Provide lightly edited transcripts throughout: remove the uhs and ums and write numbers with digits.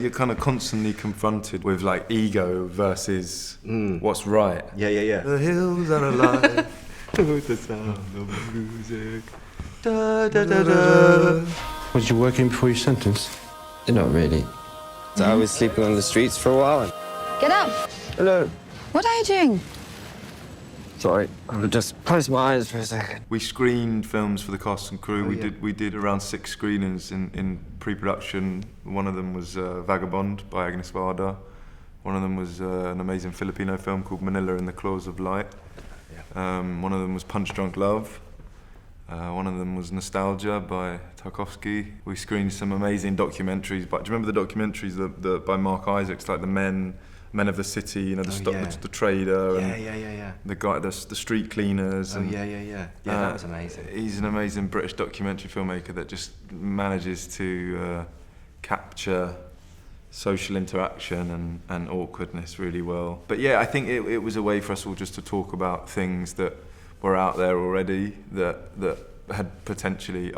You're kind of constantly confronted with like ego versus what's right. Yeah. The hills are alive with the sound of music. Da, da, da, da. Was you working before your sentence? Not really. So I was sleeping on the streets for a while. Get up! Hello. What are you doing? Sorry, I'll just close my eyes for a second. We screened films for the cast and crew. Oh, We did around 6 screenings in pre-production. One of them was Vagabond by Agnes Varda. One of them was an amazing Filipino film called Manila in the Claws of Light. One of them was Punch Drunk Love. One of them was Nostalgia by Tarkovsky. We screened some amazing documentaries. But do you remember the documentaries by Mark Isaacs, like the Men of the City, you know, the trader, Yeah. the guy, the street cleaners. Oh, yeah. Yeah, that was amazing. He's an amazing British documentary filmmaker that just manages to capture social interaction and awkwardness really well. But yeah, I think it was a way for us all just to talk about things that were out there already that had potentially.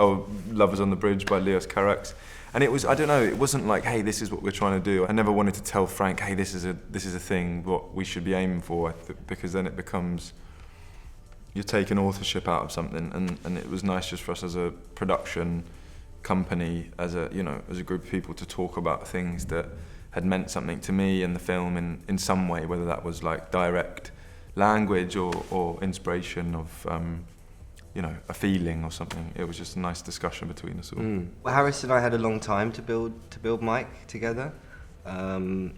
Lovers on the Bridge by Leos Carax. And it was, I don't know, it wasn't like, hey, this is what we're trying to do. I never wanted to tell Frank, hey, this is a thing, what we should be aiming for, because then it becomes, you're taking authorship out of something, and it was nice just for us as a production company, as a group of people to talk about things that had meant something to me and the film in some way, whether that was like direct language or inspiration of, a feeling or something. It was just a nice discussion between us all. Well, Harris and I had a long time to build Mike together, and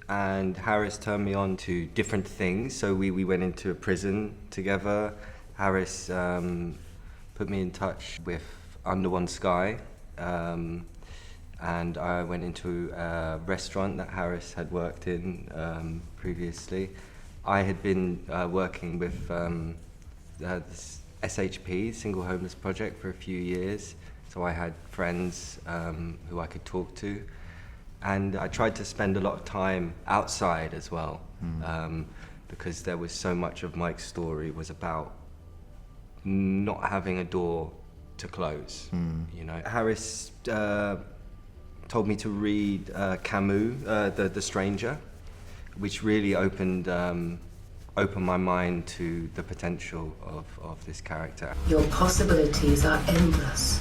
Harris turned me on to different things. So we went into a prison together. Harris put me in touch with Under One Sky, and I went into a restaurant that Harris had worked in previously. I had been working with this SHP, Single Homeless Project, for a few years, so I had friends who I could talk to, and I tried to spend a lot of time outside as well, because there was so much of Mike's story was about not having a door to close. Harris told me to read Camus, The Stranger, which really opened my mind to the potential of this character. Your possibilities are endless.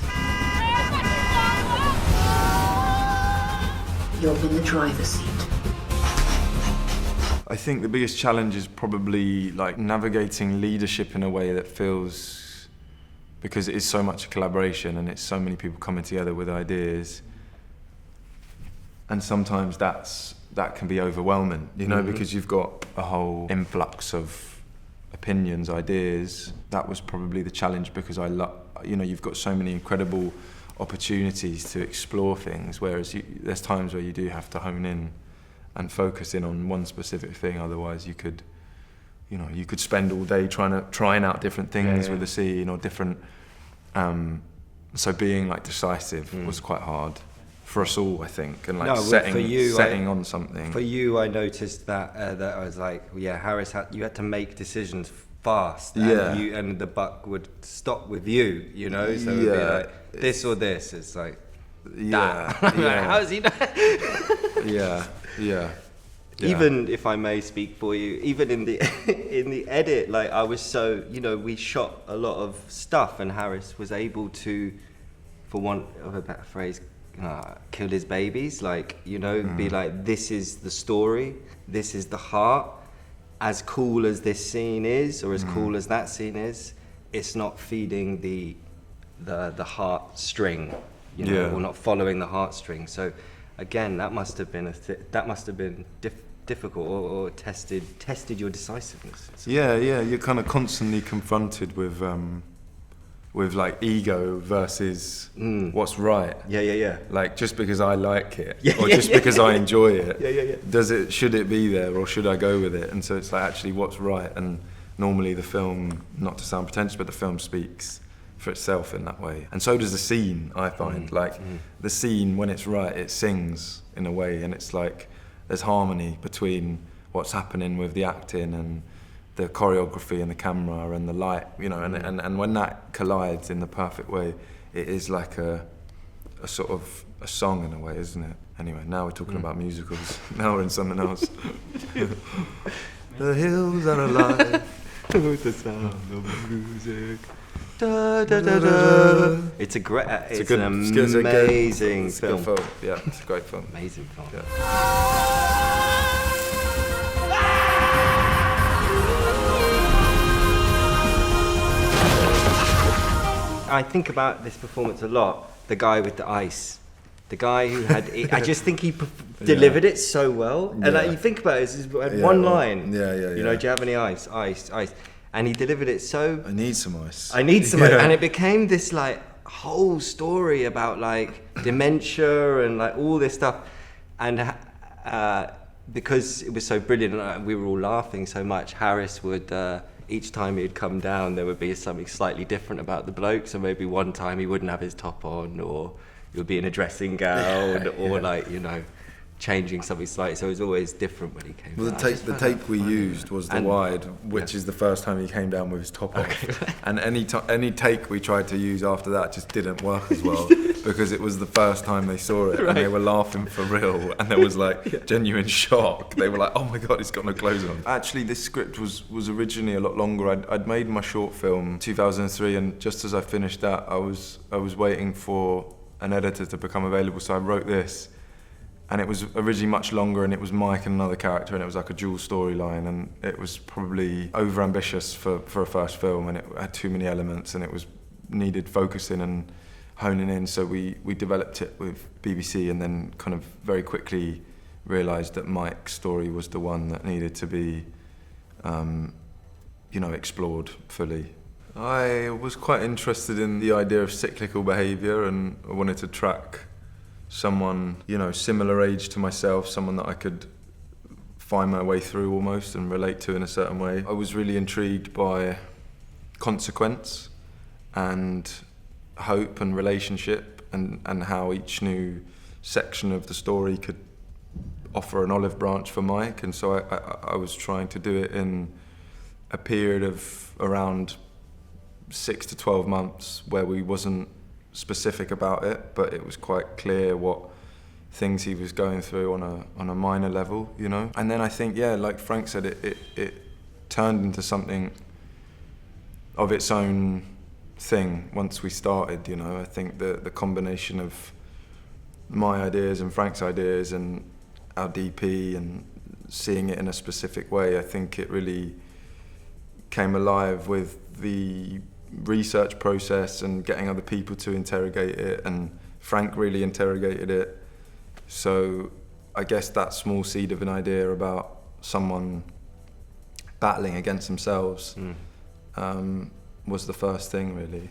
You're in the driver's seat. I think the biggest challenge is probably like navigating leadership in a way that feels, because it is so much a collaboration and it's so many people coming together with ideas, and sometimes that can be overwhelming, because you've got a whole influx of opinions, ideas. That was probably the challenge, because you've got so many incredible opportunities to explore things, whereas there's times where you do have to hone in and focus in on one specific thing. Otherwise you could spend all day trying out different things with the scene or different, so being like decisive was quite hard for us all, I think, and like setting on something. For you, I noticed that I was like, Harris, you had to make decisions fast, and the buck would stop with you, so it would be like this or this. It's like, that. How does he know? Yeah. Even if I may speak for you, even in the edit, like I was so, we shot a lot of stuff, and Harris was able to, for want of a better phrase, kill his babies, be like, this is the story, this is the heart. As cool as this scene is, or as cool as that scene is, it's not feeding the heartstring, or not following the heartstring. So, again, that must have been difficult, or tested your decisiveness. Yeah. You're kind of constantly confronted with like ego versus what's right. Yeah. Like, just because I like it, or just because I enjoy it, Yeah. Should it be there, or should I go with it? And so it's like, actually, what's right? And normally the film, not to sound pretentious, but the film speaks for itself in that way. And so does the scene, I find. The scene, when it's right, it sings in a way, and it's like there's harmony between what's happening with the acting and the choreography and the camera and the light, and when that collides in the perfect way, it is like a sort of a song in a way, isn't it? Anyway, now we're talking about musicals. Now we're in something else. The hills are alive with the sound of music. Da, da, da, da. It's a great, it's an amazing film. Yeah, it's a great film. Amazing film. Yeah. I think about this performance a lot. The guy with the ice, the guy who had. I just think he delivered it so well. And like, you think about it, it's just one line. You know, do you have any ice? Ice, ice. And he delivered it so. I need some ice. I need some ice. And it became this like whole story about like dementia and like all this stuff. And because it was so brilliant and we were all laughing so much, Harris would. Each time he'd come down, there would be something slightly different about the bloke. So maybe one time he wouldn't have his top on, or he would be in a dressing gown, or like, you know, changing something slightly. So it was always different when he came down. The take we used was the wide, which is the first time he came down with his top off. And any take we tried to use after that just didn't work as well because it was the first time they saw it and they were laughing for real and there was like genuine shock. They were like, oh my God, he's got no clothes on. Actually, this script was originally a lot longer. I'd made my short film 2003 and just as I finished that, I was waiting for an editor to become available, so I wrote this. And it was originally much longer, and it was Mike and another character, and it was like a dual storyline, and it was probably over-ambitious for a first film, and it had too many elements, and it was needed focusing and honing in, so we developed it with BBC, and then kind of very quickly realised that Mike's story was the one that needed to be, explored fully. I was quite interested in the idea of cyclical behaviour, and I wanted to track someone, similar age to myself, someone that I could find my way through almost and relate to in a certain way. I was really intrigued by consequence and hope and relationship and how each new section of the story could offer an olive branch for Mike. And so I was trying to do it in a period of around 6 to 12 months where we wasn't specific about it, but it was quite clear what things he was going through on a minor level, And then I think, like Frank said, it turned into something of its own thing once we started, I think the combination of my ideas and Frank's ideas and our DP and seeing it in a specific way, I think it really came alive with the research process and getting other people to interrogate it, and Frank really interrogated it. So I guess that small seed of an idea about someone battling against themselves was the first thing, really.